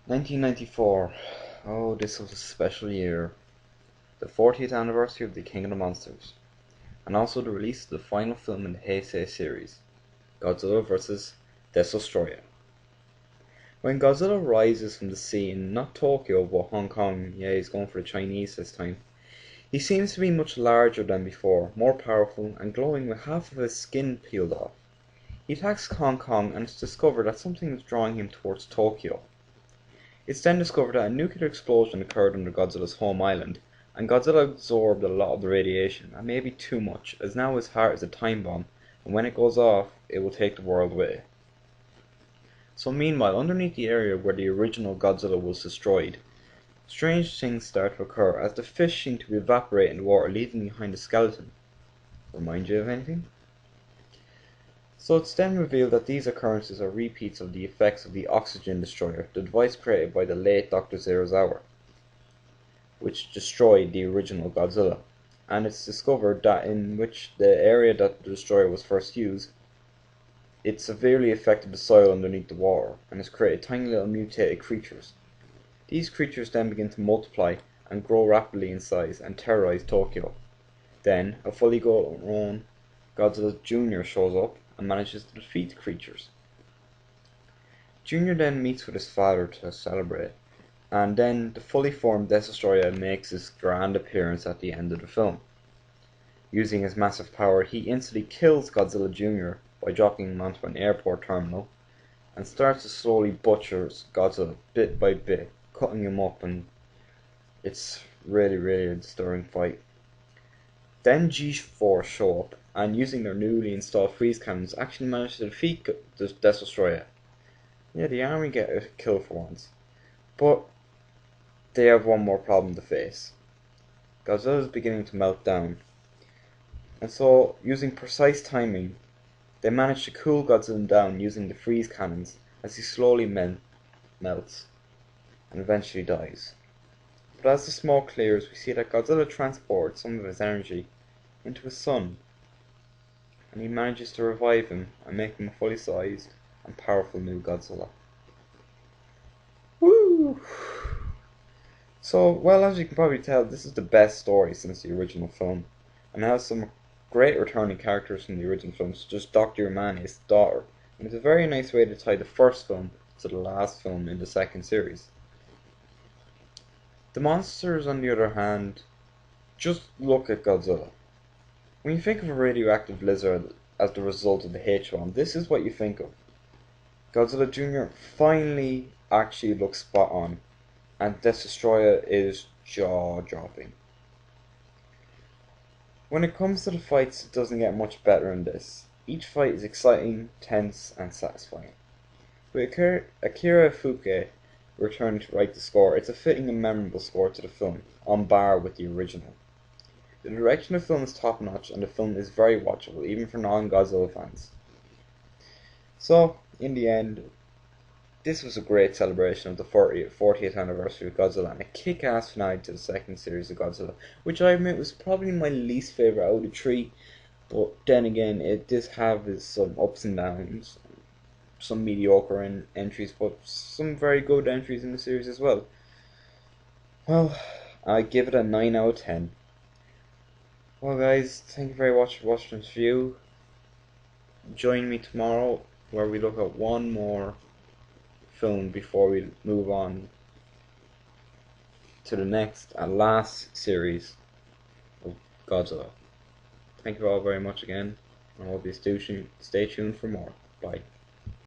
1994. Oh, this was a special year. The 40th anniversary of the King of the Monsters, and also the release of the final film in the Heisei series, Godzilla vs. Destroyah. When Godzilla rises from the sea in not Tokyo but Hong Kong, yeah, he's going for the Chinese this time, he seems to be much larger than before, more powerful, and glowing with half of his skin peeled off. He attacks Hong Kong, and it's discovered that something is drawing him towards Tokyo. It's then discovered that a nuclear explosion occurred under Godzilla's home island, and Godzilla absorbed a lot of the radiation, and maybe too much, as now his heart is a time bomb, and when it goes off, it will take the world with it. So meanwhile, underneath the area where the original Godzilla was destroyed, strange things start to occur, as the fish seem to evaporate in the water, leaving behind a skeleton. Remind you of anything? So it's then revealed that these occurrences are repeats of the effects of the Oxygen Destroyer, the device created by the late Dr. Zerozawa, which destroyed the original Godzilla. And it's discovered that in which the area that the destroyer was first used, it severely affected the soil underneath the water, and has created tiny little mutated creatures. These creatures then begin to multiply and grow rapidly in size and terrorize Tokyo. Then, a fully grown Godzilla Jr. shows up and manages to defeat the creatures. Junior then meets with his father to celebrate, and then the fully formed Destroyer makes his grand appearance at the end of the film. Using his massive power, he instantly kills Godzilla Jr. by dropping him onto an airport terminal, and starts to slowly butcher Godzilla bit by bit, cutting him up, and it's really a disturbing fight. Then G-Force show up, and using their newly installed freeze cannons, actually manage to defeat the Destroyer. Yeah, the army get a kill for once, but they have one more problem to face. Godzilla is beginning to melt down, and so, using precise timing, they manage to cool Godzilla down using the freeze cannons as he slowly melts, and eventually dies. But as the smoke clears, we see that Godzilla transports some of his energy into his son, and he manages to revive him and make him a fully sized and powerful new Godzilla. Woo! So, well, as you can probably tell, this is the best story since the original film, and it has some great returning characters from the original film, such as Dr. Yamane's daughter, and it's a very nice way to tie the first film to the last film in the second series. The monsters, on the other hand, just look at Godzilla. When you think of a radioactive lizard as the result of the H-bomb, this is what you think of. Godzilla Jr. finally actually looks spot on, and Destroyah is jaw-dropping. When it comes to the fights, it doesn't get much better than this. Each fight is exciting, tense, and satisfying. With Akira Ifukube returning to write the score, it's a fitting and memorable score to the film, on par with the original. The direction of the film is top notch, and the film is very watchable, even for non-Godzilla fans. So, in the end, this was a great celebration of the 40th anniversary of Godzilla, and a kick-ass finale to the second series of Godzilla, which I admit was probably my least favourite out of the three, but then again, it does have some ups and downs, some mediocre entries, but some very good entries in the series as well. Well, I give it a 9 out of 10. Well guys, thank you very much for watching this review. Join me tomorrow where we look at one more film before we move on to the next and last series of Godzilla. Thank you all very much again, and I hope you stay tuned for more. Bye.